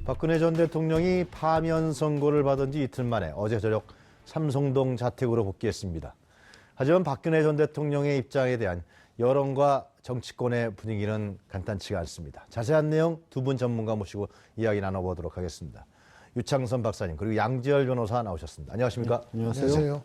박근혜 전 대통령이 파면 선고를 받은 지 이틀 만에 어제 저녁 삼성동 자택으로 복귀했습니다. 하지만 박근혜 전 대통령의 입장에 대한 여론과 정치권의 분위기는 간단치가 않습니다. 자세한 내용 두 분 전문가 모시고 이야기 나눠보도록 하겠습니다. 유창선 박사님 그리고 양지열 변호사 나오셨습니다. 안녕하십니까? 네, 안녕하세요.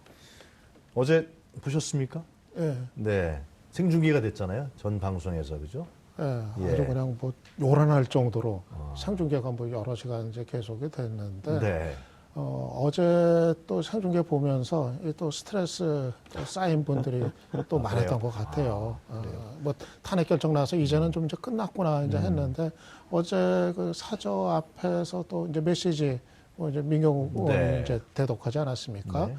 어제 보셨습니까? 예. 네, 생중계가 됐잖아요. 전 방송에서 그죠? 예, 예. 아주 그냥 뭐 요란할 정도로 생중계가 뭐 여러 시간 이제 계속이 됐는데 네. 어제 또 생중계 보면서 또 스트레스 쌓인 분들이 또 많았던 것 같아요. 뭐 탄핵 결정 나서 이제는 좀 이제 끝났구나 이제 했는데 어제 그 사저 앞에서 또 이제 메시지 뭐 이제 민경욱 의원이 네. 이제 대독하지 않았습니까? 네.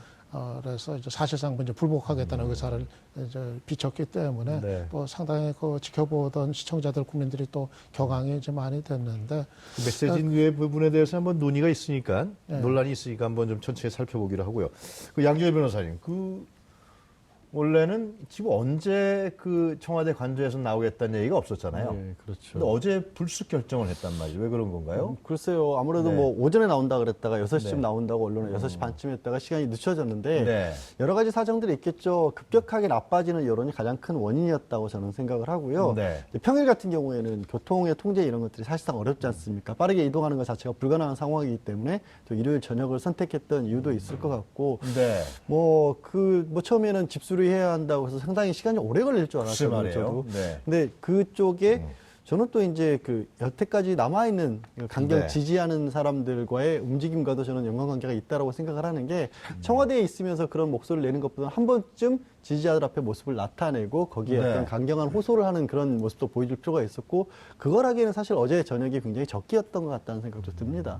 그래서 이제 사실상 이제 불복하겠다는 의사를 이제 비쳤기 때문에 네. 뭐 상당히 그 지켜보던 시청자들 국민들이 또 격앙이 이제 많이 됐는데 그 메시지 외 부분에 대해서 한번 논의가 있으니까 네. 논란이 있으니까 한번 좀 천천히 살펴보기로 하고요. 그 양지열 변호사님, 그 원래는 지금 언제 그 청와대 관저에서 나오겠다는 얘기가 없었잖아요. 네, 그렇죠. 근데 어제 불쑥 결정을 했단 말이죠. 왜 그런 건가요? 글쎄요. 아무래도 네. 뭐 오전에 나온다 그랬다가 6시쯤 네. 나온다고 언론에 6시 반쯤 했다가 시간이 늦춰졌는데 네. 여러 가지 사정들이 있겠죠. 급격하게 나빠지는 여론이 가장 큰 원인이었다고 저는 생각을 하고요. 네. 이제 평일 같은 경우에는 교통의 통제 이런 것들이 사실상 어렵지 않습니까? 빠르게 이동하는 것 자체가 불가능한 상황이기 때문에 또 일요일 저녁을 선택했던 이유도 있을 것 같고 네. 뭐 처음에는 집수리해야 한다고 해서 상당히 시간이 오래 걸릴 줄 글쎄 알았거든요. 말이에요. 저도. 네. 근데 그쪽에 저는 또 이제 그 여태까지 남아있는 강경 네. 지지하는 사람들과의 움직임과도 저는 연관관계가 있다라고 생각을 하는 게 청와대에 있으면서 그런 목소리를 내는 것보다는 한 번쯤 지지자들 앞에 모습을 나타내고 거기에 네. 어떤 강경한 호소를 하는 그런 모습도 보여줄 필요가 있었고 그걸 하기에는 사실 어제 저녁이 굉장히 적기였던 것 같다는 생각도 듭니다.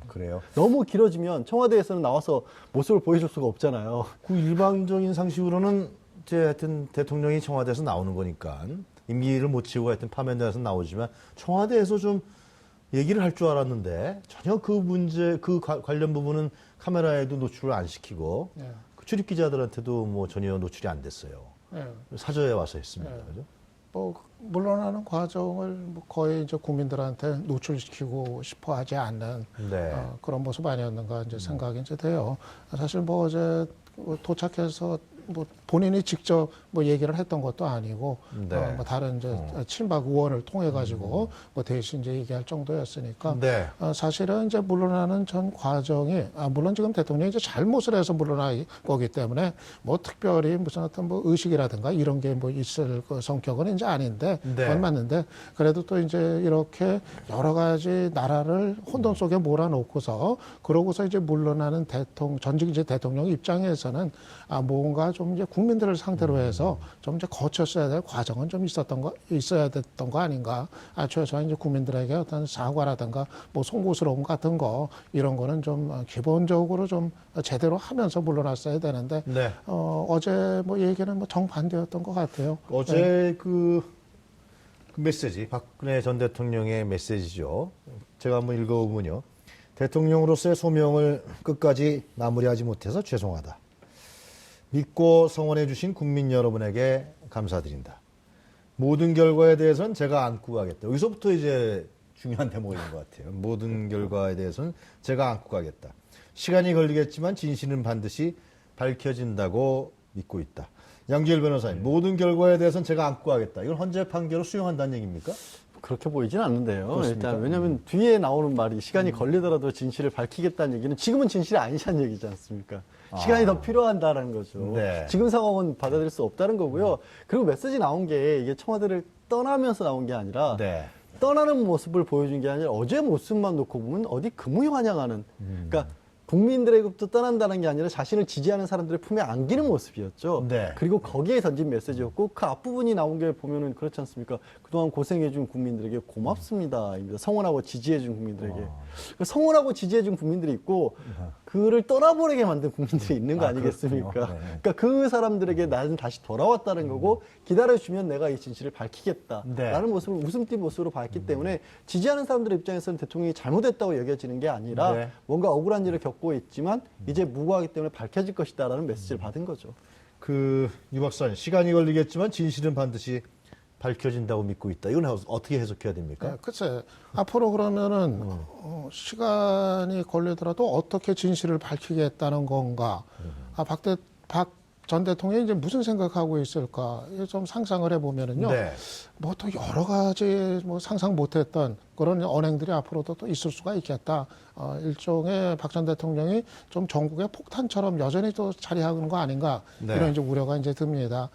그래요. 너무 길어지면 청와대에서는 나와서 모습을 보여줄 수가 없잖아요. 그 일반적인 상식으로는 이제 하여튼 대통령이 청와대에서 나오는 거니까 임기를 못 채우고 하여튼 파면돼서 나오지만 청와대에서 좀 얘기를 할 줄 알았는데 전혀 그 문제 그 관련 부분은 카메라에도 노출을 안 시키고 예. 그 출입 기자들한테도 뭐 전혀 노출이 안 됐어요. 예. 사저에 와서 했습니다. 네. 그죠? 뭐 물러나는 과정을 뭐 거의 이제 국민들한테 노출시키고 싶어 하지 않는 네. 그런 모습 아니었는가 이제 생각이 이제 돼요. 사실 뭐 어제 도착해서 뭐 본인이 직접 뭐 얘기를 했던 것도 아니고 네. 뭐 다른 이제 친박 의원을 통해 가지고 뭐 대신 이제 얘기할 정도였으니까 네. 사실은 이제 물러나는 전 과정이 물론 지금 대통령이 이제 잘못을 해서 물러날 거기 때문에 뭐 특별히 무슨 어떤 뭐 의식이라든가 이런 게 뭐 있을 그 성격은 이제 아닌데 네. 그건 맞는데 그래도 또 이제 이렇게 여러 가지 나라를 혼돈 속에 몰아놓고서 그러고서 이제 물러나는 전직 이제 대통령 입장에서는 뭔가 좀 이제 국민들을 상대로 해서 좀 이제 거쳤어야 될 과정은 좀 있어야 됐던 거 아닌가. 최소한 이제 국민들에게 어떤 사과라든가 뭐 송구스러움 같은 거 이런 거는 좀 기본적으로 좀 제대로 하면서 물러났어야 되는데 네. 어제 뭐 얘기는 뭐 정반대였던 것 같아요. 어제 그 메시지 박근혜 전 대통령의 메시지죠. 제가 한번 읽어보면요. 대통령으로서의 소명을 끝까지 마무리하지 못해서 죄송하다. 믿고 성원해 주신 국민 여러분에게 감사드린다. 모든 결과에 대해서는 제가 안고 가겠다. 여기서부터 이제 중요한 대목인 것 같아요. 모든 결과에 대해서는 제가 안고 가겠다. 시간이 걸리겠지만 진실은 반드시 밝혀진다고 믿고 있다. 양지열 변호사님, 모든 결과에 대해서는 제가 안고 가겠다. 이건 헌재 판결을 수용한다는 얘기입니까? 그렇게 보이진 않는데요. 그렇습니까? 일단 왜냐하면 뒤에 나오는 말이 시간이 걸리더라도 진실을 밝히겠다는 얘기는 지금은 진실이 아니sha는 얘기지 않습니까? 시간이 더 필요한다라는 거죠. 네. 지금 상황은 받아들일 수 없다는 거고요. 그리고 메시지 나온 게 이게 청와대를 떠나면서 나온 게 아니라 네. 떠나는 모습을 보여준 게 아니라 어제 모습만 놓고 보면 어디 금우환영하는 그러니까 국민들에게부터 떠난다는 게 아니라 자신을 지지하는 사람들의 품에 안기는 모습이었죠. 네. 그리고 거기에 던진 메시지였고 그 앞부분이 나온 게 보면은 그렇지 않습니까? 그동안 고생해준 국민들에게 고맙습니다. 입니다. 성원하고 지지해준 국민들에게. 그 성원하고 지지해준 국민들이 있고 그를 떠나보내게 만든 국민들이 있는 거 아니겠습니까? 그렇군요. 네. 그러니까 그 사람들에게 나는 다시 돌아왔다는 거고 기다려주면 내가 이 진실을 밝히겠다라는 네. 모습을 웃음띠 모습으로 봤기 때문에 지지하는 사람들의 입장에서는 대통령이 잘못했다고 여겨지는 게 아니라 네. 뭔가 억울한 일을 겪고 있지만 이제 무고하기 때문에 밝혀질 것이다라는 메시지를 받은 거죠. 유 박사님, 시간이 걸리겠지만 진실은 반드시 밝혀진다고 믿고 있다. 이건 어떻게 해석해야 됩니까? 네, 글쎄 앞으로 그러면은 시간이 걸리더라도 어떻게 진실을 밝히겠다는 건가? 박 전 대통령이 이제 무슨 생각하고 있을까? 좀 상상을 해보면은요. 네. 뭐 또 여러 가지 뭐 상상 못했던 그런 언행들이 앞으로도 또 있을 수가 있겠다. 일종의 박 전 대통령이 좀 전국의 폭탄처럼 여전히 또 자리하는 거 아닌가? 네. 이런 이제 우려가 이제 듭니다.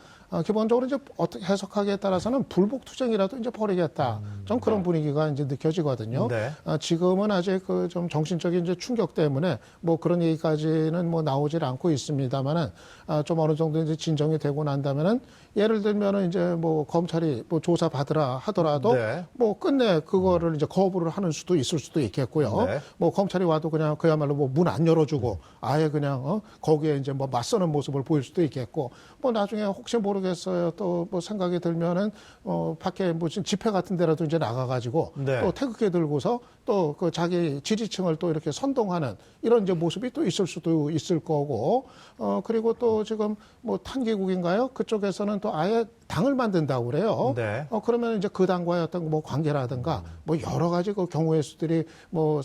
기본적으로 이제 어떻게 해석하기에 따라서는 불복투쟁이라도 이제 벌이겠다. 좀 그런 분위기가 이제 느껴지거든요. 네. 지금은 아직 그 좀 정신적인 이제 충격 때문에 뭐 그런 얘기까지는 뭐 나오질 않고 있습니다만은 좀 어느 정도 이제 진정이 되고 난다면은 예를 들면은 이제 뭐 검찰이 뭐 조사 받으라 하더라도 네. 뭐 끝내 그거를 이제 거부를 하는 수도 있을 수도 있겠고요. 네. 뭐 검찰이 와도 그냥 그야말로 뭐 문 안 열어주고 아예 그냥 거기에 이제 뭐 맞서는 모습을 보일 수도 있겠고 뭐 나중에 혹시 모르겠어요. 또 뭐 생각이 들면은 밖에 무슨 집회 같은 데라도 이제 나가가지고 네. 또 태극기 들고서 또 그 자기 지지층을 또 이렇게 선동하는 이런 이제 모습이 또 있을 수도 있을 거고 그리고 또 지금 뭐 탄기국인가요? 그쪽에서는 또 아예 당을 만든다고 그래요. 네. 그러면 이제 그 당과의 어떤 뭐 관계라든가 뭐 여러 가지 그 경우의 수들이 뭐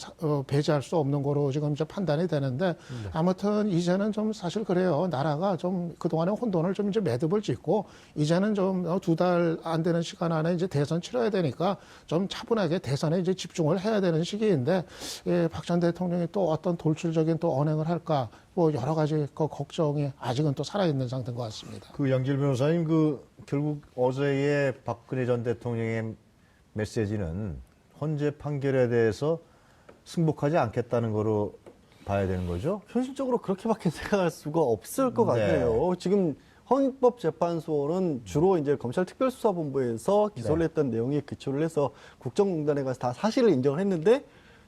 배제할 수 없는 거로 지금 이제 판단이 되는데 아무튼 이제는 좀 사실 그래요. 나라가 좀 그동안에 혼돈을 좀 이제 매듭을 짓고 이제는 좀 2달 안 되는 시간 안에 이제 대선 치러야 되니까 좀 차분하게 대선에 이제 집중을 해야 되는 시기인데 박 전 대통령이 또 어떤 돌출적인 또 언행을 할까 뭐 여러 가지 그 걱정이 아직은 또 살아있는 상태인 것 같습니다. 그 양질 변호사님 결국 어제의 박근혜 전 대통령의 메시지는 헌재 판결에 대해서 승복하지 않겠다는 거로 봐야 되는 거죠? 현실적으로 그렇게밖에 생각할 수가 없을 것 네. 같아요. 지금 헌법재판소는 주로 이제 검찰특별수사본부에서 기소를 했던 내용에 기초를 해서 국정농단에 가서 다 사실을 인정을 했는데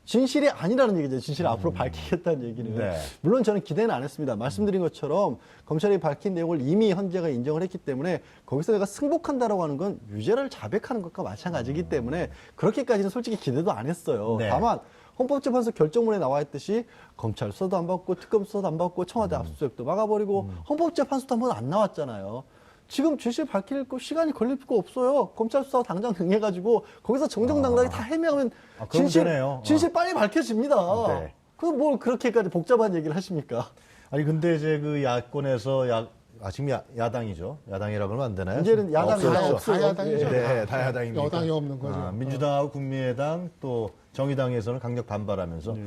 진실이 아니라는 얘기죠. 진실을 앞으로 밝히겠다는 얘기는. 네. 물론 저는 기대는 안 했습니다. 말씀드린 것처럼 검찰이 밝힌 내용을 이미 헌재가 인정을 했기 때문에 거기서 내가 승복한다라고 하는 건 유죄를 자백하는 것과 마찬가지이기 때문에 그렇게까지는 솔직히 기대도 안 했어요. 네. 다만 헌법재판소 결정문에 나와 있듯이 검찰 수사도 안 받고 특검 수사도 안 받고 청와대 압수수색도 막아버리고 헌법재판소도 한 번 안 나왔잖아요. 지금 진실 밝힐 거 시간이 걸릴 거 없어요. 검찰 수사 당장 응해가지고 거기서 정정당당히 다 해명하면 그러면 되네요. 진실 빨리 밝혀집니다. 네. 그럼 뭘 그렇게까지 복잡한 얘기를 하십니까? 아니 근데 이제 그 야권에서 지금 야당이죠. 야당이라고 하면 안 되나요? 이제는 야당이 없어졌죠. 없어요. 다 야당이죠. 네, 다 야당입니다. 여당이 없는 거죠. 민주당하고 국민의당 또 정의당에서는 강력 반발하면서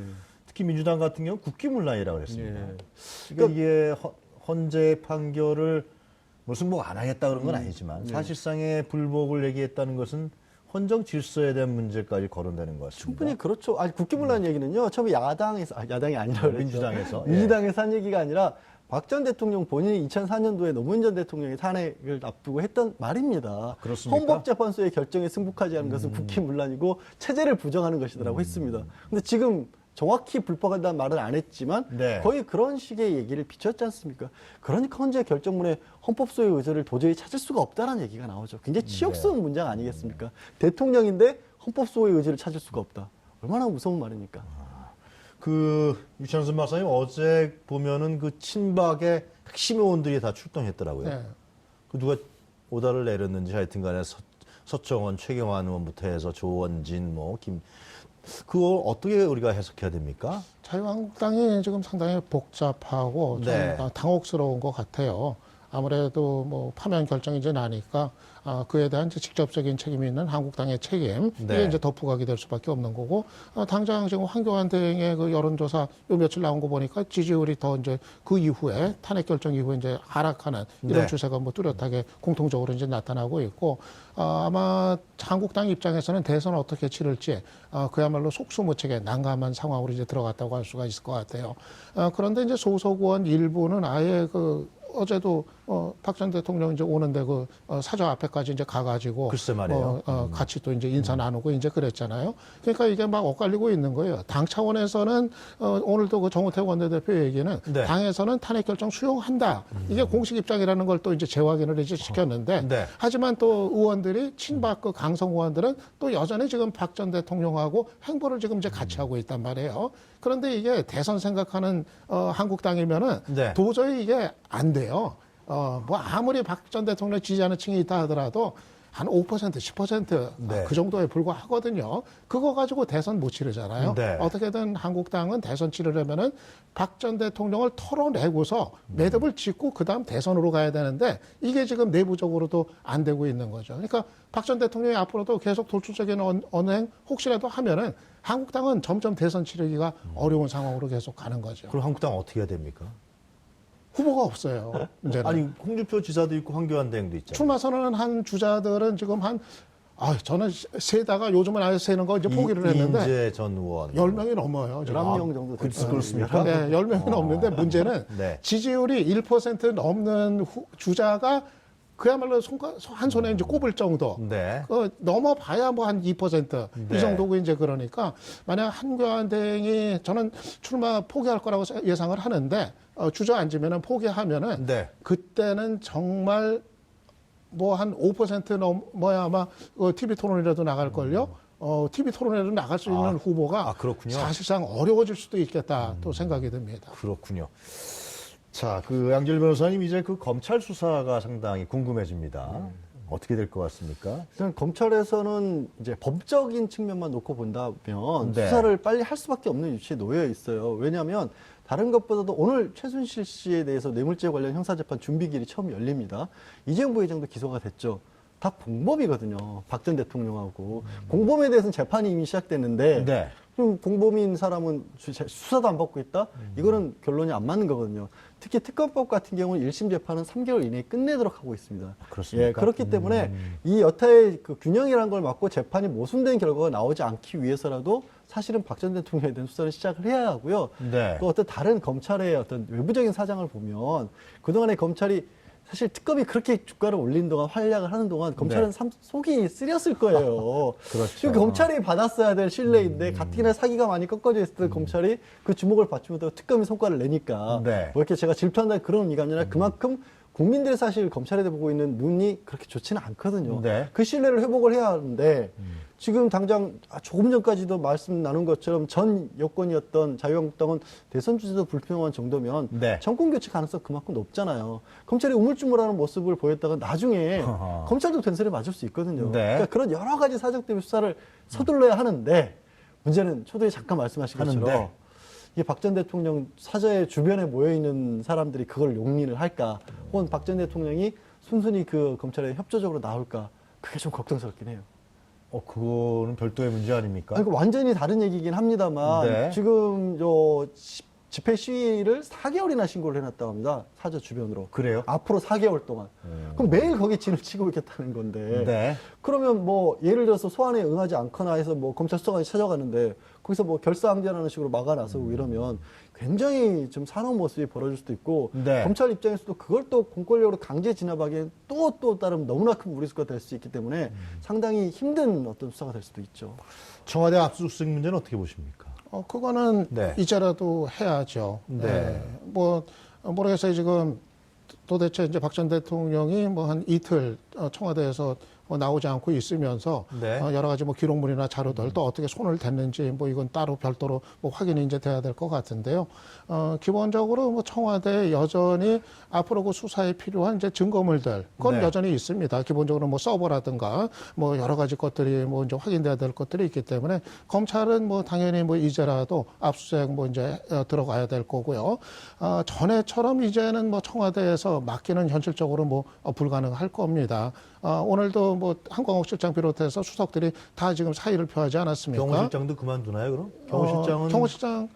특히 민주당 같은 경우 국기문란이라고 그랬습니다. 그러니까 이게 헌재 판결을 뭐 승복 안 하겠다 그런 건 아니지만 사실상의 불복을 얘기했다는 것은 헌정 질서에 대한 문제까지 거론되는 것 같습니다. 충분히 그렇죠. 아니 국기문란 얘기는요. 처음에 야당이 아니라 그랬죠. 민주당에서. 민주당에서 한 얘기가 아니라 박 전 대통령 본인이 2004년도에 노무현 전 대통령의 탄핵을 앞두고 했던 말입니다. 그렇습니까? 헌법재판소의 결정에 승복하지 않은 것은 국기문란이고 체제를 부정하는 것이라고 했습니다. 근데 지금 정확히 불법하다는 말은 안 했지만 네. 거의 그런 식의 얘기를 비췄지 않습니까? 그러니까 헌재 결정문에 헌법소의 의제를 도저히 찾을 수가 없다는 얘기가 나오죠. 굉장히 치욕스러운 문장 아니겠습니까? 대통령인데 헌법소의 의제를 찾을 수가 없다. 얼마나 무서운 말입니까? 유찬선 박사님 어제 보면은 그 친박의 핵심 의원들이 다 출동했더라고요. 네. 그 누가 오다를 내렸는지 하여튼 간에 서청원, 최경환 의원부터 해서 조원진, 그거 어떻게 우리가 해석해야 됩니까? 자유한국당이 지금 상당히 복잡하고 좀 네. 당혹스러운 것 같아요. 아무래도 뭐 파면 결정이 이제 나니까 그에 대한 이제 직접적인 책임이 있는 한국당의 책임 네. 이게 이제 더 부각이 될 수밖에 없는 거고 당장 지금 황교안 대행의 그 여론조사 요 며칠 나온 거 보니까 지지율이 더 이제 그 이후에 탄핵 결정 이후에 이제 하락하는 이런 네. 추세가 뭐 뚜렷하게 공통적으로 이제 나타나고 있고 아마 한국당 입장에서는 대선 어떻게 치를지 그야말로 속수무책의 난감한 상황으로 이제 들어갔다고 할 수가 있을 것 같아요. 그런데 이제 소속 의원 일부는 아예 어제도 박 전 대통령 이제 오는데 사저 앞에까지 이제 가가지고 글쎄 말이에요. 같이 또 이제 인사 나누고 이제 그랬잖아요. 그러니까 이게 막 엇갈리고 있는 거예요. 당 차원에서는 오늘도 그 정우택 원내대표 얘기는 네. 당에서는 탄핵 결정 수용한다. 이게 공식 입장이라는 걸 또 이제 재확인을 이제 시켰는데 네. 하지만 또 의원들이 친박 그 강성 의원들은 또 여전히 지금 박 전 대통령하고 행보를 지금 이제 같이 하고 있단 말이에요. 그런데 이게 대선 생각하는 한국당이면은 네. 도저히 이게 안 돼요. 뭐 아무리 박 전 대통령 지지하는 층이 있다 하더라도 한 5%, 10% 네. 그 정도에 불과하거든요. 그거 가지고 대선 못 치르잖아요. 네. 어떻게든 한국당은 대선 치르려면은 박 전 대통령을 털어내고서 매듭을 짓고 그다음 대선으로 가야 되는데 이게 지금 내부적으로도 안 되고 있는 거죠. 그러니까 박 전 대통령이 앞으로도 계속 돌출적인 언행 혹시라도 하면은 한국당은 점점 대선 치르기가 어려운 상황으로 계속 가는 거죠. 그럼 한국당 어떻게 해야 됩니까? 후보가 없어요. 이제는. 아니 홍준표 지사도 있고 황교안 대행도 있잖아요. 출마 선언한 주자들은 지금 저는 세다가 요즘은 아예 세는 거 이제 포기를 했는데 이인재 전 의원 10명이 넘어요. 지금. 11명 정도 됐어요. 그렇습니까? 네, 10명이 넘는데 문제는 네. 지지율이 1% 넘는 주자가 그야말로 한 손에 이제 꼽을 정도. 네. 넘어봐야 뭐 한 2% 네. 이 정도고 이제 그러니까 만약 한교안 대행이 저는 출마 포기할 거라고 예상을 하는데 주저앉으면은 포기하면은 네. 그때는 정말 뭐 한 5% 넘어야 아마 TV 토론이라도 나갈 걸요. TV 토론에도 나갈 수 있는 후보가 그렇군요. 사실상 어려워질 수도 있겠다 또 생각이 듭니다. 그렇군요. 자, 그 양질 변호사님 이제 그 검찰 수사가 상당히 궁금해집니다. 어떻게 될 것 같습니까? 일단 검찰에서는 이제 법적인 측면만 놓고 본다면 네. 수사를 빨리 할 수밖에 없는 위치에 놓여 있어요. 왜냐하면 다른 것보다도 오늘 최순실 씨에 대해서 뇌물죄 관련 형사재판 준비기일이 처음 열립니다. 이재용 부회장도 기소가 됐죠. 다 공범이거든요. 박 전 대통령하고. 공범에 대해서는 재판이 이미 시작됐는데 네. 좀 공범인 사람은 수사도 안 받고 있다? 이거는 결론이 안 맞는 거거든요. 특히 특검법 같은 경우는 1심 재판은 3개월 이내에 끝내도록 하고 있습니다. 그렇습니까? 예, 그렇기 때문에 이 여타의 그 균형이라는 걸 맞고 재판이 모순된 결과가 나오지 않기 위해서라도 사실은 박 전 대통령에 대한 수사를 시작을 해야 하고요. 네. 또 어떤 다른 검찰의 어떤 외부적인 사정을 보면 그동안에 검찰이 사실 특검이 그렇게 주가를 올리는 동안 활약을 하는 동안 검찰은 네. 속이 쓰렸을 거예요. 그렇죠. 검찰이 받았어야 될 신뢰인데 가뜩이나 사기가 많이 꺾어져 있을 때 검찰이 그 주목을 받지 못하고 특검이 성과를 내니까 네. 뭐 이렇게 제가 질투한다 그런 의미가 아니라 그만큼 국민들이 사실 검찰에 보고 있는 눈이 그렇게 좋지는 않거든요. 네. 그 신뢰를 회복을 해야 하는데 지금 당장 조금 전까지도 말씀 나눈 것처럼 전 여권이었던 자유한국당은 대선 주자도 불필요한 정도면 네. 정권 교체 가능성 그만큼 높잖아요. 검찰이 우물쭈물하는 모습을 보였다가 나중에 어허. 검찰도 된소리 맞을 수 있거든요. 네. 그러니까 그런 여러 가지 사정 때문에 수사를 서둘러야 하는데 문제는 초도에 잠깐 말씀하신 것처럼 하는데. 이게 박 전 대통령 사저의 주변에 모여 있는 사람들이 그걸 용인을 할까, 혹은 박 전 대통령이 순순히 그 검찰에 협조적으로 나올까, 그게 좀 걱정스럽긴 해요. 그거는 별도의 문제 아닙니까? 아니, 완전히 다른 얘기긴 합니다만 네. 지금 집회 시위를 4개월이나 신고를 해놨다고 합니다. 사저 주변으로. 그래요? 앞으로 4개월 동안. 그럼 매일 거기 진을 치고 있겠다는 건데. 네. 그러면 뭐 예를 들어서 소환에 응하지 않거나 해서 뭐 검찰 수사관이 찾아가는데 거기서 뭐 결사항제라는 식으로 막아 나서고 이러면 굉장히 좀 산업 모습이 벌어질 수도 있고 네. 검찰 입장에서도 그걸 또 공권력으로 강제 진압하기엔 또 다른 너무나 큰 무리수가 될 수 있기 때문에 상당히 힘든 어떤 수사가 될 수도 있죠. 청와대 압수수색 문제는 어떻게 보십니까? 그거는 네. 이제라도 해야죠. 네. 모르겠어요. 지금 도대체 이제 박 전 대통령이 뭐 한 이틀 청와대에서 나오지 않고 있으면서 네. 여러 가지 뭐 기록물이나 자료들 또 어떻게 손을 댔는지 뭐 이건 따로 별도로 뭐 확인이 이제 돼야 될 것 같은데요. 기본적으로 뭐 청와대 여전히 앞으로 그 수사에 필요한 이제 증거물들 그건 네. 여전히 있습니다. 기본적으로 뭐 서버라든가 뭐 여러 가지 것들이 뭐 이제 확인돼야 될 것들이 있기 때문에 검찰은 뭐 당연히 뭐 이제라도 압수수색 뭐 이제 들어가야 될 거고요. 전에처럼 이제는 뭐 청와대에서 맡기는 현실적으로 뭐 불가능할 겁니다. 오늘도 뭐 한광욱 실장 비롯해서 수석들이 다 지금 사의를 표하지 않았습니까? 경호 실장도 그만두나요, 그럼? 경호 실장은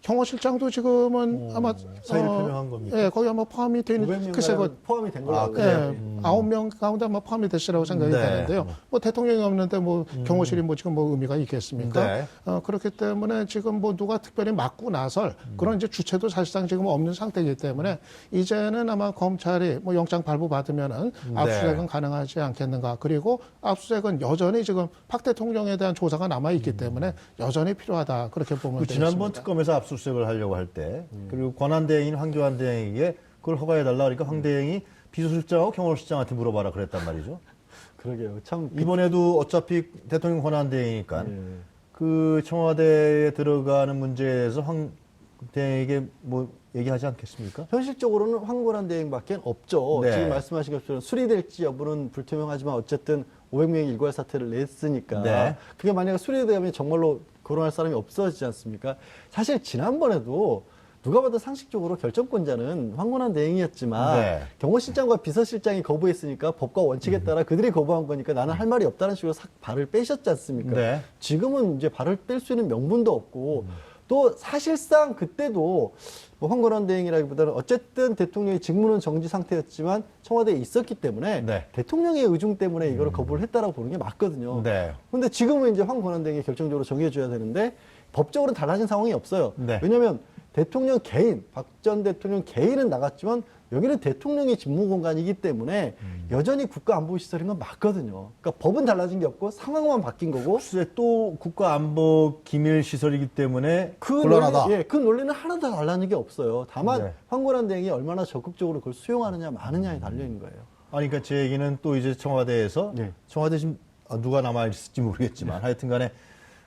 경호 실장도 지금은 아마 사의를 표명한 겁니까? 예, 거기 아마 포함이 돼 있는 500명 글쎄 포함이 된 걸로 알고 그래요? 있어요. 9명 가운데 아마 포함이 됐으라고 생각이 네. 되는데요. 뭐 대통령이 없는데 뭐 경호실이 뭐 지금 뭐 의미가 있겠습니까? 네. 그렇기 때문에 지금 뭐 누가 특별히 맡고 나설 그런 이제 주체도 사실상 지금 없는 상태이기 때문에 이제는 아마 검찰이 뭐 영장 발부 받으면은 압수수색은 가능하지 않겠는가. 그리고 압수수색은 여전히 지금 박 대통령에 대한 조사가 남아 있기 때문에 여전히 필요하다. 그렇게 보면 되겠습니다. 지난번 특검에서 압수수색을 하려고 할 때 그리고 권한대행인 황교안 대행에게 그걸 허가해달라 그러니까 황 대행이 비서실장하고 경호실장한테 물어봐라 그랬단 말이죠. 그러게요. 참 이번에도 어차피 대통령 권한대행이니까 그 청와대에 들어가는 문제에 대해서 황 대행에게 뭐 얘기하지 않겠습니까? 현실적으로는 황건한 대행밖에 없죠. 네. 지금 말씀하신 것처럼 수리될지 여부는 불투명하지만 어쨌든 500명의 일괄 사퇴를 냈으니까 네. 그게 만약에 수리되면 정말로 거론할 사람이 없어지지 않습니까? 사실 지난번에도 누가 봐도 상식적으로 결정권자는 황건한 대행이었지만 네. 경호실장과 비서실장이 거부했으니까 법과 원칙에 따라 그들이 거부한 거니까 나는 할 말이 없다는 식으로 발을 빼셨지 않습니까? 네. 지금은 이제 발을 뺄 수 있는 명분도 없고 또 사실상 그때도 뭐 황건한 대행이라기보다는 어쨌든 대통령의 직무는 정지 상태였지만 청와대에 있었기 때문에 네. 대통령의 의중 때문에 이거를 거부를 했다라고 보는 게 맞거든요. 네. 근데 지금은 이제 황건한 대행이 결정적으로 정해줘야 되는데 법적으로는 달라진 상황이 없어요. 네. 왜냐하면 대통령 개인, 박 전 대통령 개인은 나갔지만 여기는 대통령의 직무 공간이기 때문에 여전히 국가안보시설인 건 맞거든요. 그러니까 법은 달라진 게 없고 상황만 바뀐 거고 글쎄 또 국가안보기밀시설이기 때문에 그 곤란하다. 논리, 예, 그 논리는 하나도 달라진 게 없어요. 다만 네. 황건한 대행이 얼마나 적극적으로 그걸 수용하느냐 마느냐에 달려 있는 거예요. 아니, 그러니까 제 얘기는 또 이제 청와대에서 네. 청와대 지금 누가 남아있을지 모르겠지만 하여튼간에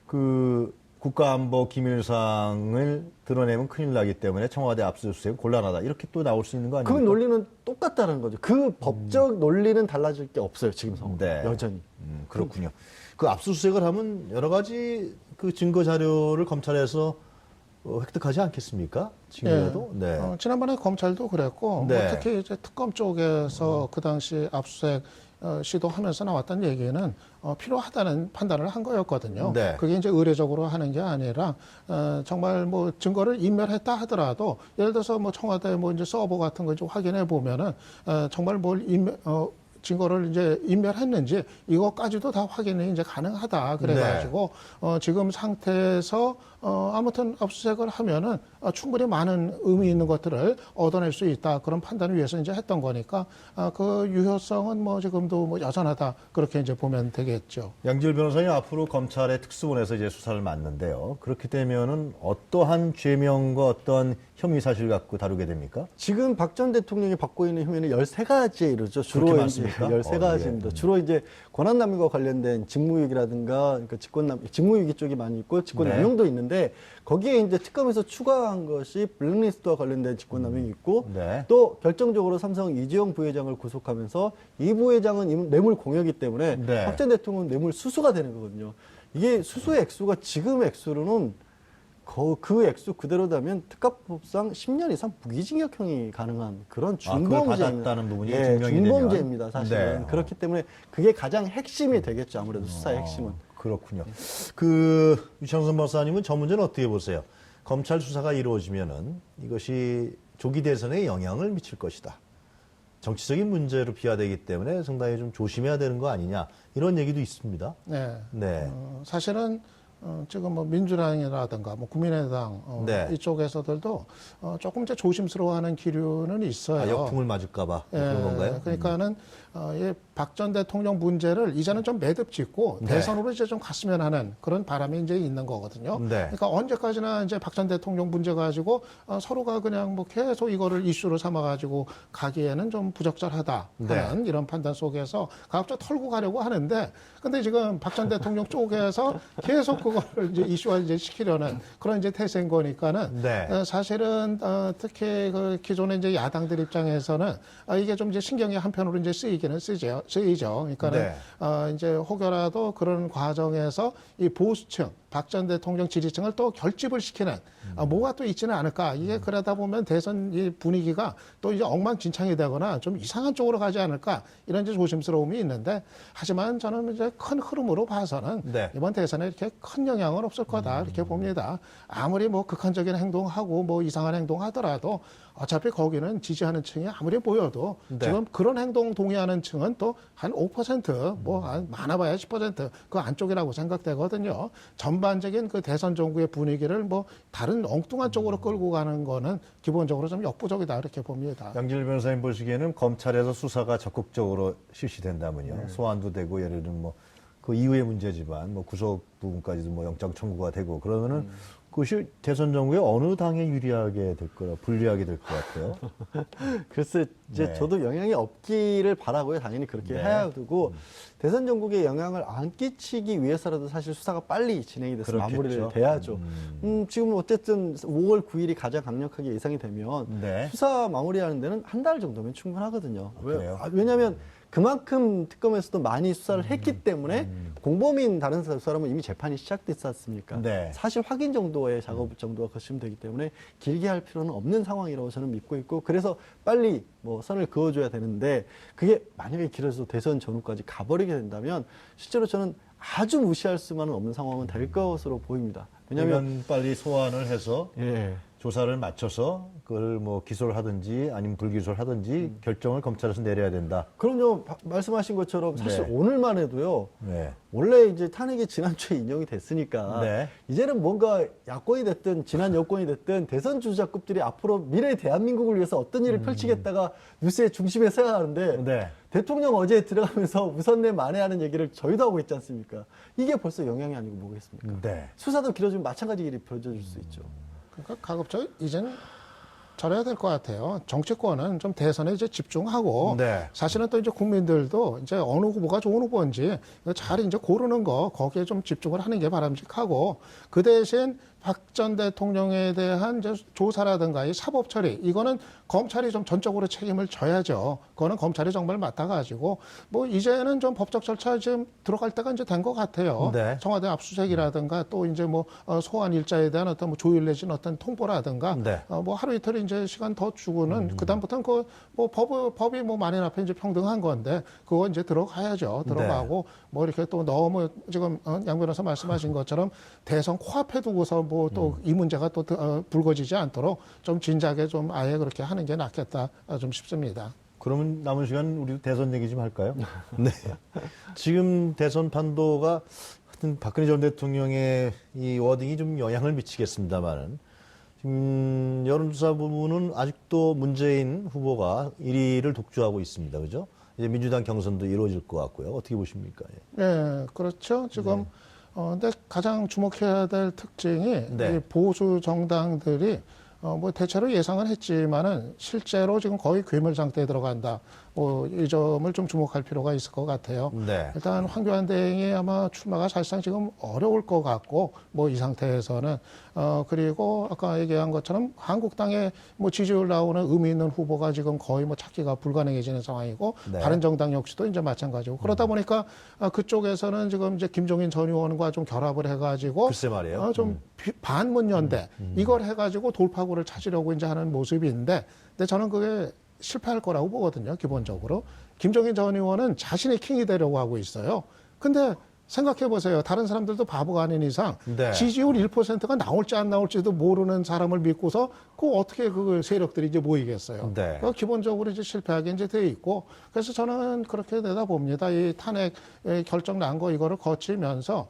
그 국가안보 기밀사항을 드러내면 큰일 나기 때문에 청와대 압수수색 곤란하다 이렇게 또 나올 수 있는 거 그 아닙니까? 논리는 똑같다는 거죠. 그 법적 논리는 달라질 게 없어요. 지금 상황. 네. 여전히. 그렇군요. 그 압수수색을 하면 여러 가지 그 증거 자료를 검찰에서 획득하지 않겠습니까? 지금이라도. 네. 지난번에 검찰도 그랬고 네. 뭐 특히 이제 특검 쪽에서 그 당시 압수수색 시도하면서 나왔던 얘기는 필요하다는 판단을 한 거였거든요. 네. 그게 이제 의례적으로 하는 게 아니라 정말 뭐 증거를 인멸했다 하더라도 예를 들어서 뭐 청와대 뭐 이제 서버 같은 거 좀 확인해 보면은 정말 뭘 증거를 이제 인멸했는지 이것까지도 다 확인이 이제 가능하다 그래가지고 지금 상태에서 아무튼 압수수색을 하면은 충분히 많은 의미 있는 것들을 얻어낼 수 있다 그런 판단을 위해서 이제 했던 거니까 그 유효성은 뭐 지금도 뭐 여전하다 그렇게 이제 보면 되겠죠. 양지열 변호사님 앞으로 검찰의 특수본에서 이제 수사를 맡는데요. 그렇게 되면은 어떠한 죄명과 어떤 혐의 사실 갖고 다루게 됩니까? 지금 박 전 대통령이 받고 있는 혐의는 13가지에 이르죠. 주로 그렇게 이제 많습니까? 13가지입니다. 예. 주로 이제 권한남용과 관련된 직무유기라든가 그러니까 직무유기 쪽이 많이 있고 직권남용도 있는데 거기에 이제 특검에서 추가한 것이 블랙리스트와 관련된 직권남용이 있고 네. 또 결정적으로 삼성 이재용 부회장을 구속하면서 이 부회장은 뇌물 공여이기 때문에 네. 박 전 대통령은 뇌물 수수가 되는 거거든요. 이게 수수의 액수가 지금 액수로는 그 액수 그대로라면 특가법상 10년 이상 무기징역형이 가능한 그런 그걸 중범죄입니다. 받았다는 부분이 예, 증명이 중범죄입니다. 되면. 사실은. 네. 그렇기 때문에 그게 가장 핵심이 되겠죠. 아무래도 수사의 핵심은. 그렇군요. 그 유창선 박사님은 저 문제는 어떻게 보세요? 검찰 수사가 이루어지면은 이것이 조기 대선에 영향을 미칠 것이다. 정치적인 문제로 비화되기 때문에 상당히 좀 조심해야 되는 거 아니냐 이런 얘기도 있습니다. 네. 네. 사실은 지금 뭐 민주당이라든가 뭐 국민의당 네. 이쪽에서들도 조금 이제 조심스러워하는 기류는 있어요. 역풍을 맞을까봐 그런 건가요? 그러니까는 박 전 대통령 문제를 이제는 좀 매듭 짓고 네. 대선으로 이제 좀 갔으면 하는 그런 바람이 이제 있는 거거든요. 네. 그러니까 언제까지나 이제 박 전 대통령 문제 가지고 서로가 그냥 뭐 계속 이거를 이슈로 삼아 가지고 가기에는 좀 부적절하다 하는 이런 판단 속에서 각자 털고 가려고 하는데 근데 지금 박 전 대통령 쪽에서 계속 그거를 이제 이슈화 이제 시키려는 그런 이제 태세인 거니까는 네. 사실은 특히 그 기존의 이제 야당들 입장에서는 이게 좀 이제 신경이 한편으로 이제 쓰이기는 쓰이죠. 그러니까는 네. 이제 혹여라도 그런 과정에서 이 보수층 박 전 대통령 지지층을 또 결집을 시키는 뭐가 또 있지는 않을까. 이게 그러다 보면 대선 이 분위기가 또 이제 엉망진창이 되거나 좀 이상한 쪽으로 가지 않을까. 이런 이제 조심스러움이 있는데 하지만 저는 이제 큰 흐름으로 봐서는 네. 이번 대선에 이렇게 큰 영향은 없을 거다. 이렇게 봅니다. 아무리 뭐 극한적인 행동하고 뭐 이상한 행동하더라도 어차피 거기는 지지하는 층이 아무리 보여도 네. 지금 그런 행동 동의하는 층은 또 한 5%, 뭐 많아봐야 10%그 안쪽이라고 생각되거든요. 전반적인 그 대선 정국의 분위기를 뭐 다른 엉뚱한 쪽으로 끌고 가는 거는 기본적으로 좀 역부족이다 이렇게 봅니다. 양질 변호사님 보시기에는 검찰에서 수사가 적극적으로 실시된다면요. 소환도 되고 예를 들면 뭐 그 이후의 문제지만 뭐 구속 부분까지도 뭐 영장 청구가 되고 그러면은 그것이 대선 정국에 어느 당에 유리하게 될 거라 불리하게 될 것 같아요. 글쎄, 이제 네. 저도 영향이 없기를 바라고요. 당연히 그렇게 네. 해야 되고, 대선 전국에 영향을 안 끼치기 위해서라도 사실 수사가 빨리 진행이 돼서 그렇겠죠. 마무리를 돼야죠. 지금 어쨌든 5월 9일이 가장 강력하게 예상이 되면 네. 수사 마무리하는 데는 한 달 정도면 충분하거든요. 그래요? 왜냐하면 그만큼 특검에서도 많이 수사를 했기 때문에 공범인 다른 사람은 이미 재판이 시작됐지 않습니까? 네. 사실 확인 정도의 작업 정도가 거치면 되기 때문에 길게 할 필요는 없는 상황이라고 저는 믿고 있고, 그래서 빨리 뭐 선을 그어줘야 되는데, 그게 만약에 길어져서 대선 전후까지 가버리게 된다면 실제로 저는 아주 무시할 수만은 없는 상황은 될 것으로 보입니다. 왜냐하면 그러면 빨리 소환을 해서 예. 조사를 마쳐서 그걸 뭐 기소를 하든지 아니면 불기소를 하든지 결정을 검찰에서 내려야 된다. 그럼요. 말씀하신 것처럼 사실 네. 오늘만 해도요. 네. 원래 이제 탄핵이 지난주에 인용이 됐으니까 네. 이제는 뭔가 야권이 됐든 지난 여권이 됐든 대선 주자급들이 앞으로 미래 대한민국을 위해서 어떤 일을 펼치겠다가 뉴스의 중심에 서야 하는데 네. 대통령 어제 들어가면서 우선내 만회하는 얘기를 저희도 하고 있지 않습니까? 이게 벌써 영향이 아니고 뭐겠습니까? 네. 수사도 길어지면 마찬가지 일이 벌어질 수 있죠. 그러니까 가급적 이제는 저래야 될 것 같아요. 정치권은 좀 대선에 이제 집중하고 네. 사실은 또 이제 국민들도 이제 어느 후보가 좋은 후보인지 잘 이제 고르는 거 거기에 좀 집중을 하는 게 바람직하고, 그 대신 박 전 대통령에 대한 이제 조사라든가 이 사법 처리, 이거는 검찰이 좀 전적으로 책임을 져야죠. 그거는 검찰이 정말 맡아가지고 뭐 이제는 좀 법적 절차 지금 들어갈 때가 이제 된 것 같아요. 네. 청와대 압수수색이라든가 또 이제 뭐 소환 일자에 대한 어떤 뭐 조율 내지는 어떤 통보라든가 네. 뭐 하루 이틀 이제 시간 더 주고는 그다음부터는 그 뭐 법이 뭐 만인 앞에 이제 평등한 건데 그거 이제 들어가야죠. 들어가고 뭐 이렇게 또 너무 지금 양 변호사 말씀하신 것처럼 대선 코앞에 두고서 뭐 또 이 문제가 또 불거지지 않도록 좀 진작에 좀 아예 그렇게 하는 게 낫겠다 좀 싶습니다. 그러면 남은 시간 우리 대선 얘기 좀 할까요? 네. 지금 대선 판도가 하여튼 박근혜 전 대통령의 이 워딩이 좀 영향을 미치겠습니다만은 지금 여론조사 부분은 아직도 문재인 후보가 1위를 독주하고 있습니다. 그죠? 이제 민주당 경선도 이루어질 것 같고요. 어떻게 보십니까? 네, 그렇죠. 지금 근데 가장 주목해야 될 특징이 네. 이 보수 정당들이 뭐 대체로 예상은 했지만은 실제로 지금 거의 괴물 상태에 들어간다. 뭐 이 점을 좀 주목할 필요가 있을 것 같아요. 네. 일단 황교안 대행이 아마 출마가 사실상 지금 어려울 것 같고 뭐 이 상태에서는 그리고 아까 얘기한 것처럼 한국당에 뭐 지지율 나오는 의미 있는 후보가 지금 거의 뭐 찾기가 불가능해지는 상황이고 네. 바른정당 역시도 이제 마찬가지고 그러다 보니까 그쪽에서는 지금 이제 김종인 전 의원과 좀 결합을 해가지고 글쎄 말이에요. 좀 반문 연대 이걸 해가지고 돌파구를 찾으려고 이제 하는 모습인데, 근데 저는 그게 실패할 거라고 보거든요. 기본적으로 김종인 전 의원은 자신의 킹이 되려고 하고 있어요. 근데 생각해 보세요. 다른 사람들도 바보가 아닌 이상 네. 지지율 1%가 나올지 안 나올지도 모르는 사람을 믿고서 그 어떻게 그 세력들이 이제 모이겠어요. 네. 기본적으로 이제 실패하게 이제 돼 있고, 그래서 저는 그렇게 내다 봅니다. 이 탄핵 결정 난 거 이거를 거치면서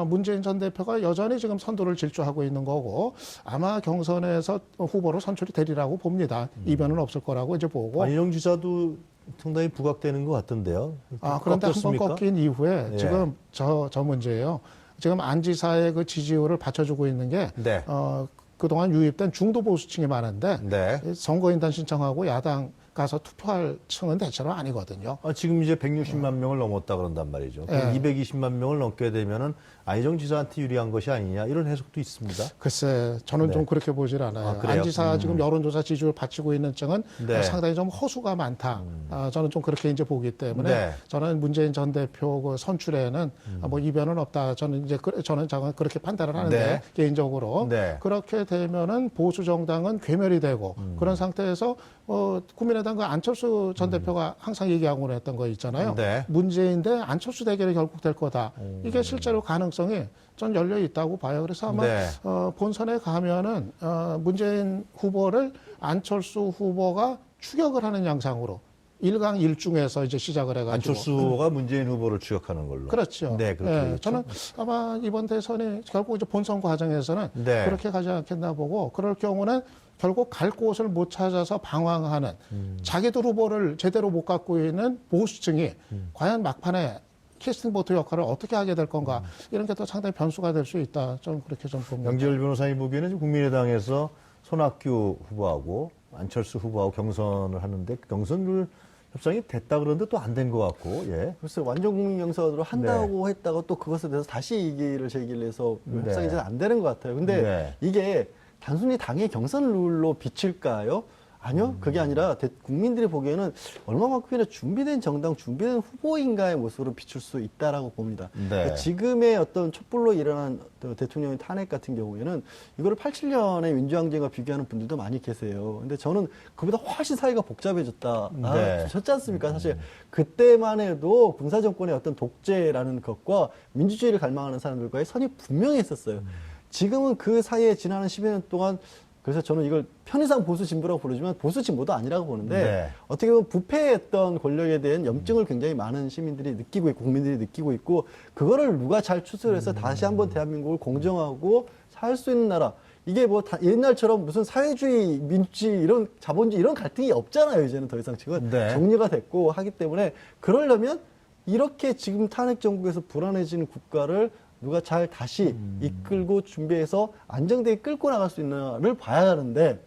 문재인 전 대표가 여전히 지금 선두를 질주하고 있는 거고 아마 경선에서 후보로 선출이 되리라고 봅니다. 이변은 없을 거라고 이제 보고. 안희정 지사도 상당히 부각되는 것 같던데요. 그런데 한 번 꺾였습니까? 꺾인 이후에 예. 지금 저 문제예요. 지금 안 지사의 그 지지율을 받쳐주고 있는 게 네. 그동안 유입된 중도 보수층이 많은데 네. 선거인단 신청하고 야당 가서 투표할 층은 대체로 아니거든요. 지금 이제 160만 명을 넘었다 그런단 말이죠. 그럼 예. 220만 명을 넘게 되면은 안희정 지사한테 유리한 것이 아니냐 이런 해석도 있습니다. 글쎄, 저는 네. 좀 그렇게 보질 않아요. 그래요? 안지사 지금 여론조사 지지율 받치고 있는 층은 네. 상당히 좀 허수가 많다. 저는 좀 그렇게 이제 보기 때문에 네. 저는 문재인 전 대표 그 선출에는 뭐 이변은 없다. 저는 이제 저는 그렇게 판단을 하는데 네. 개인적으로 네. 그렇게 되면은 보수 정당은 괴멸이 되고 그런 상태에서 국민의당 그 안철수 전 대표가 항상 얘기하고 했던 거 있잖아요. 네. 문재인 대 안철수 대결이 결국 될 거다. 이게 실제로 가능성이 전 열려 있다고 봐요. 그래서 아마 네. 본선에 가면은 문재인 후보를 안철수 후보가 추격을 하는 양상으로 1강 1중에서 이제 시작을 해가지고 안철수가 문재인 후보를 추격하는 걸로. 그렇죠. 네, 그렇게 되겠죠. 저는 아마 이번 대선이 결국 이제 본선 과정에서는 네. 그렇게 가지 않겠나 보고, 그럴 경우는 결국 갈 곳을 못 찾아서 방황하는 자기들 후보를 제대로 못 갖고 있는 보수층이 과연 막판에 캐스팅 보트 역할을 어떻게 하게 될 건가 이런 게 또 상당히 변수가 될 수 있다. 좀 그렇게 좀 봅니다. 양지열 변호사님 보기에는 지금 국민의당에서 손학규 후보하고 안철수 후보하고 경선을 하는데 그 경선률 협상이 됐다 그러는데 또 안 된 것 같고, 예. 글쎄 완전 국민 경선으로 한다고 했다가 또 그것에 대해서 다시 이기를 제기를 해서 네. 협상이 잘 안 되는 것 같아요. 근데 네. 이게 단순히 당의 경선 룰로 비칠까요? 아니요. 그게 아니라 국민들이 보기에는 얼마만큼이나 준비된 정당, 준비된 후보인가의 모습으로 비출 수 있다라고 봅니다. 네. 그러니까 지금의 어떤 촛불로 일어난 대통령의 탄핵 같은 경우에는 이거를 87년의 민주항쟁과 비교하는 분들도 많이 계세요. 근데 저는 그보다 훨씬 사회가 복잡해졌다. 네. 졌지 않습니까? 사실 그때만 해도 군사정권의 어떤 독재라는 것과 민주주의를 갈망하는 사람들과의 선이 분명히 있었어요. 지금은 그 사이에 지나는 10여 년 동안 그래서 저는 이걸 편의상 보수 진보라고 부르지만 보수 진보도 아니라고 보는데 네. 어떻게 보면 부패했던 권력에 대한 염증을 굉장히 많은 시민들이 느끼고 있고 국민들이 느끼고 있고 그거를 누가 잘 추스려서 다시 한번 대한민국을 공정하고 살 수 있는 나라 이게 뭐 옛날처럼 무슨 사회주의, 민주주의 이런 자본주의 이런 갈등이 없잖아요. 이제는 더 이상 지금 네. 정리가 됐고 하기 때문에 그러려면 이렇게 지금 탄핵 정부에서 불안해지는 국가를 누가 잘 다시 이끌고 준비해서 안정되게 끌고 나갈 수 있는가를 봐야 하는데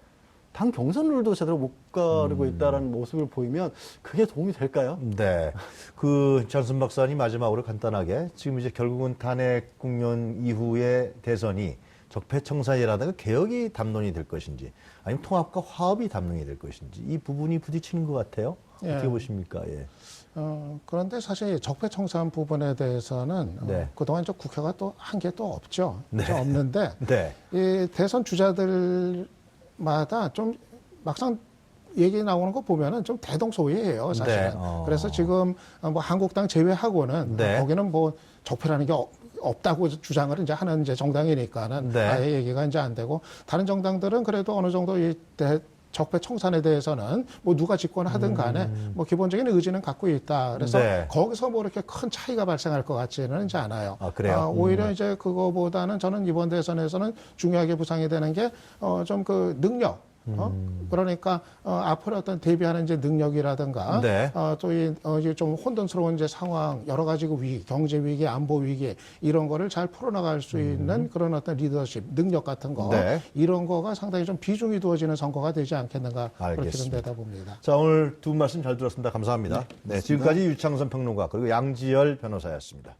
당 경선 룰도 제대로 못 가르고 있다라는 모습을 보이면 그게 도움이 될까요? 네. 그 전순 박사님 마지막으로 간단하게 지금 이제 결국은 탄핵 국면 이후의 대선이 적폐청산이라든가 개혁이 담론이 될 것인지 아니면 통합과 화합이 담론이 될 것인지 이 부분이 부딪히는 것 같아요. 어떻게 예. 보십니까? 예. 그런데 사실 적폐청산 부분에 대해서는 네. 그동안 저 국회가 또 한 게 또 없죠. 네. 좀 없는데 네. 이 대선 주자들마다 좀 막상 얘기 나오는 거 보면은 좀 대동소이해요, 사실은. 네. 그래서 지금 뭐 한국당 제외하고는 네. 거기는 뭐 적폐라는 게 없다고 주장을 이제 하는 이제 정당이니까는 네. 아예 얘기가 이제 안 되고 다른 정당들은 그래도 어느 정도 적폐 청산에 대해서는 뭐 누가 집권하든 간에 뭐 기본적인 의지는 갖고 있다. 그래서 네. 거기서 뭐 이렇게 큰 차이가 발생할 것 같지는 이제 않아요. 아, 그래요? 오히려 이제 그거보다는 저는 이번 대선에서는 중요하게 부상이 되는 게 좀 그 능력. 그러니까 앞으로 어떤 대비하는 이제 능력이라든가 네. 이제 좀 혼돈스러운 이제 상황 여러 가지 그 위기, 경제 위기, 안보 위기 이런 거를 잘 풀어나갈 수 있는 그런 어떤 리더십, 능력 같은 거 네. 이런 거가 상당히 좀 비중이 두어지는 선거가 되지 않겠는가 그렇게 좀 알겠습니다. 되다 봅니다. 자, 오늘 두 분 말씀 잘 들었습니다. 감사합니다. 네, 지금까지 유창선 평론가 그리고 양지열 변호사였습니다.